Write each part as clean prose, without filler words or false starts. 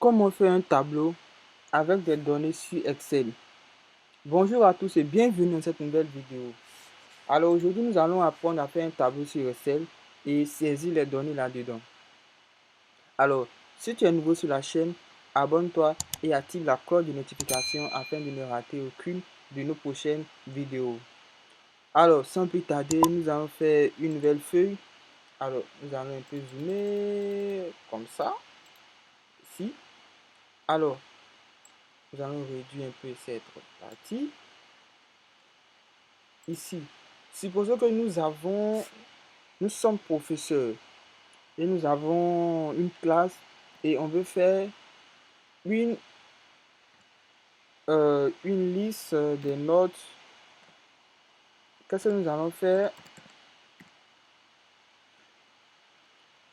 Comment faire un tableau avec des données sur Excel? Bonjour à tous et bienvenue dans cette nouvelle vidéo. Alors aujourd'hui, nous allons apprendre à faire un tableau sur Excel et saisir les données là-dedans. Alors, si tu es nouveau sur la chaîne, abonne-toi et active la cloche de notification afin de ne rater aucune de nos prochaines vidéos. Alors, sans plus tarder, nous allons faire une nouvelle feuille. Alors, nous allons un peu zoomer comme ça, ici. Alors, nous allons réduire un peu cette partie. Ici, supposons que nous sommes professeurs et nous avons une classe et on veut faire une, une liste des notes. Qu'est-ce que nous allons faire?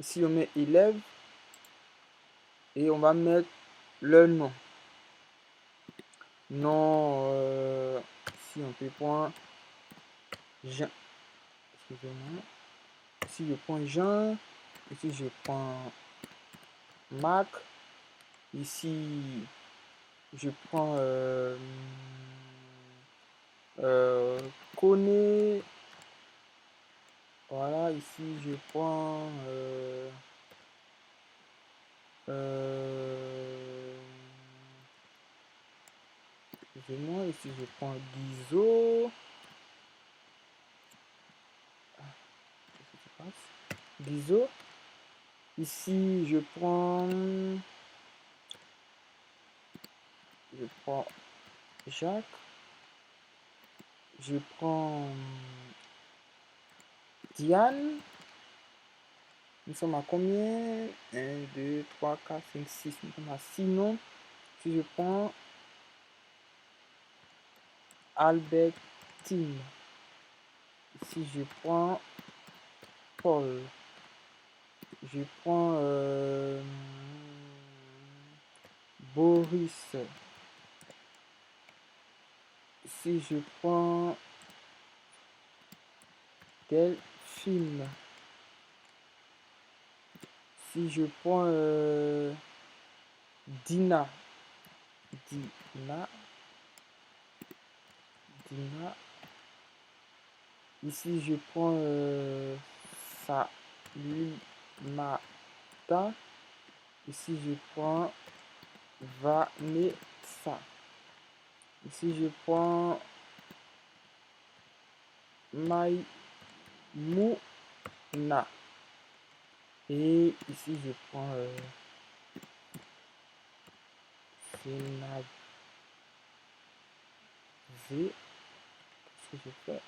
Ici, on met élèves et on va mettre leur nom. Nom, si on peut prendre Jean, excusez-moi. Ici, je prends Jean. Ici, je prends Marc. Ici, je prends Koné. Voilà, ici, je prends excusez-moi, ici, je prends Guizot. Qu'est-ce qui se passe? Guizot. Ici, je prends Jacques. Je prends Diane. Nous sommes à combien? 1, 2, 3, 4, 5, 6. Nous sommes à 6 noms. Si je prends Albertine. Ici, je prends Paul. Je prends Boris. Ici, je prends Delphine. Si je prends Dina. Ici, je prends Salimata. Ici, je prends Vanessa. Ici, je prends Maïmouna. Et ici, je prends Sénazé. Qu'est-ce que je fais?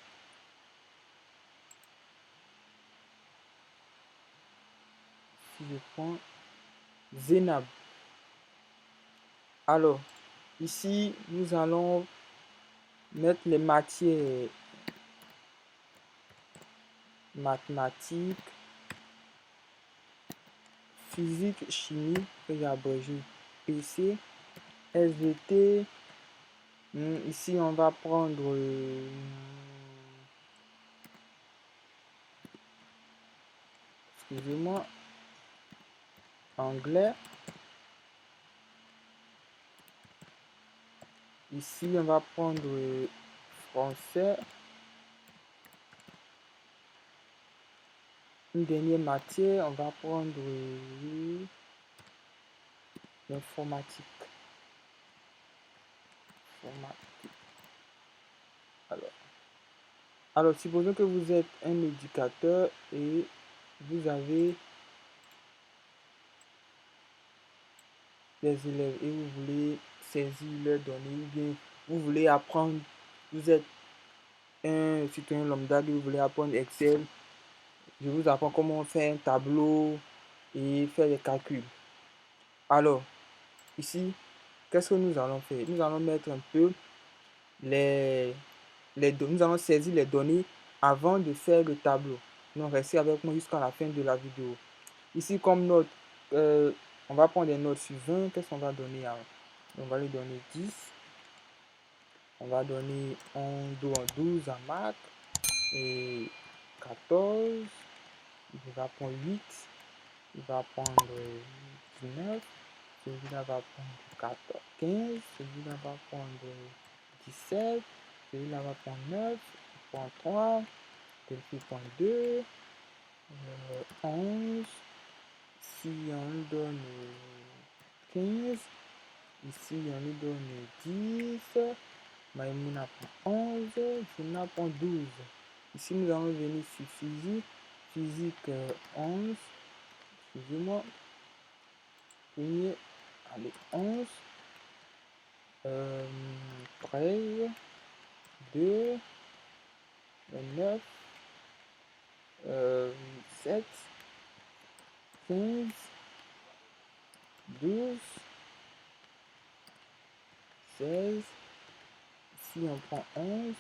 Si je prends Zénab. Alors, ici, nous allons mettre les matières mathématiques, physique, chimie, que j'ai abrégé PC, SVT. Ici, on va prendre excusez-moi, anglais. Ici, on va prendre français. Une dernière matière, on va prendre l'informatique. Alors, supposons que vous êtes un éducateur et vous avez des élèves et vous voulez saisir leurs données ou bien vous voulez apprendre, vous êtes un citoyen lambda et vous voulez apprendre Excel. Je vous apprends comment faire un tableau et faire des calculs. Alors, ici, qu'est-ce que nous allons faire? Nous allons mettre un peu nous allons saisir les données avant de faire le tableau. Donc, restez avec moi jusqu'à la fin de la vidéo. Ici, comme note, on va prendre des notes sur 20. Qu'est-ce qu'on va donner on va lui donner 10. On va donner 12 à Marc. Et 14. Il va prendre 8. Il va prendre 19. celui-là va prendre 14, 15, celui-là va prendre 17, celui-là va prendre 9, prend 3, Delphi prend 2, 11, si on lui donne 15, ici on lui donne 10, Maïmouna prend 11, Juna prend 12. Ici nous allons venir sur physique, physique 11, excusez-moi, premier, allez, 11, 13, 2, 9, 7, 15, 12, 16, si on prend 11,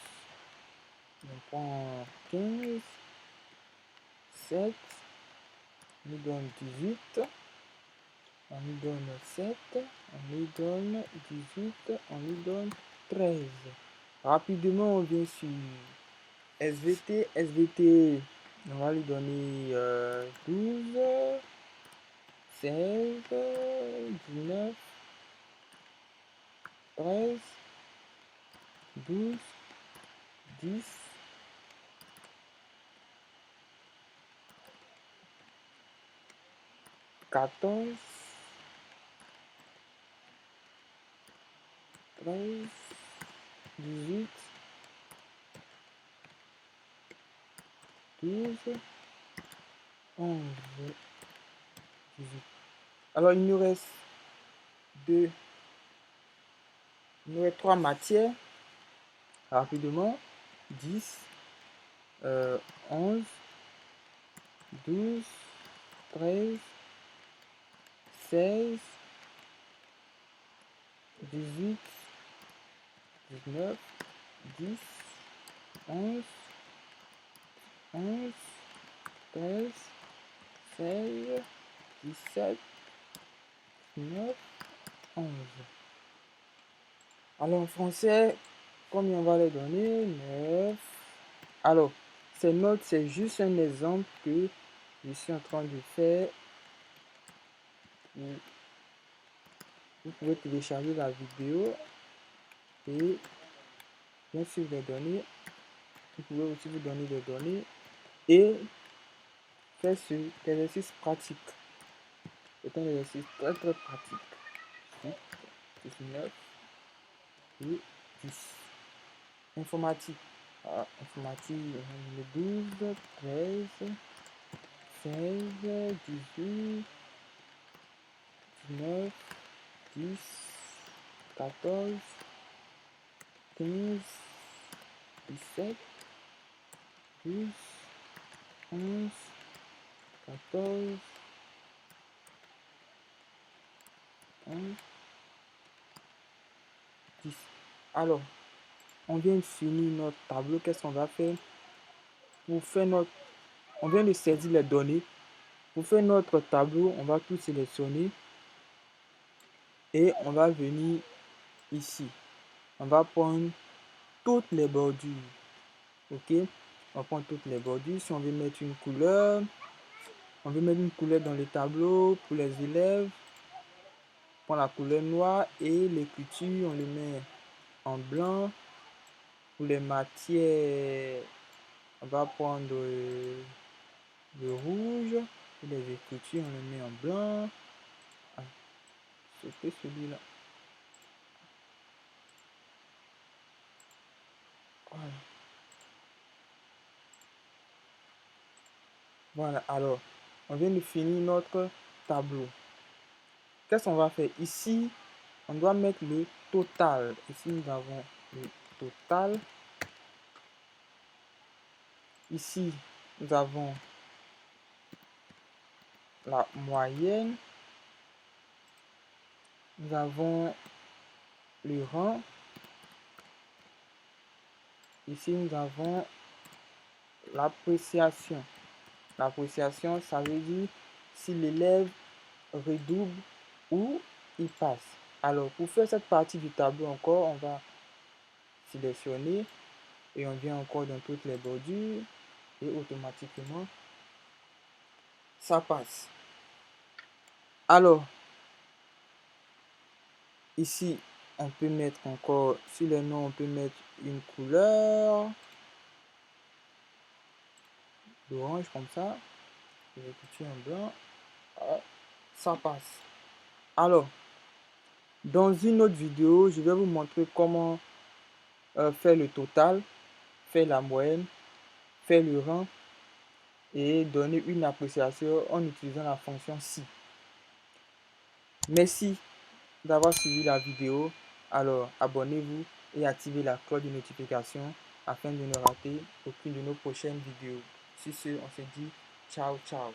on prend 15, 7, on lui donne 18, on lui donne 7, on lui donne 18, on lui donne 13. Rapidement, on vient sur SVT. SVT, on va lui donner 12, 16, 19, 13, 12, 10, 14, 13, 18, 12, 11, 18. Alors, il nous reste trois matières. Rapidement, 10, 11, 12, 13, 16, 18, 19, 10, 11, 11, 13, 16, 17, 19, 11. Alors en français, combien on va les donner? 9. Alors, ces notes, c'est juste un exemple que je suis en train de faire. Vous pouvez télécharger la vidéo et bien sûr les données. Vous pouvez aussi vous donner des données et faire ce exercice pratique. C'est un exercice très très pratique. 18, 19 et 10. Informatique. Informatique, le 12, 13, 16, 18, 19, 10, 14, 15, 17, 12, 11, 14, 11, 10. Alors, on vient de finir notre tableau. Qu'est-ce qu'on va faire? Pour faire notre... On vient de saisir les données. Pour faire notre tableau, on va tout sélectionner. Et on va venir ici. On va prendre toutes les bordures. Ok? On prend toutes les bordures. Si on veut mettre une couleur, on veut mettre une couleur dans le tableau pour les élèves. On prend la couleur noire et l'écriture, on le met en blanc. Pour les matières, on va prendre le rouge. Pour les écritures, on le met en blanc. Ah, sauter celui-là. Voilà. Voilà, alors, on vient de finir notre tableau. Qu'est-ce qu'on va faire? Ici, on doit mettre le total. Ici, nous avons le total. Ici, nous avons la moyenne. Nous avons le rang. Ici, nous avons l'appréciation. L'appréciation, ça veut dire si l'élève redouble ou il passe. Alors, pour faire cette partie du tableau encore, on va sélectionner et on vient encore dans toutes les bordures et automatiquement, ça passe. Alors, Ici, on peut mettre encore, sur les noms, on peut mettre une couleur d'orange comme ça. Je vais couper en blanc. Ah, ça passe. Alors, dans une autre vidéo, je vais vous montrer comment faire le total, faire la moyenne, faire le rang et donner une appréciation en utilisant la fonction si. Merci d'avoir suivi la vidéo. Alors, abonnez-vous et activez la cloche de notification afin de ne rater aucune de nos prochaines vidéos. Sur ce, on se dit ciao, ciao.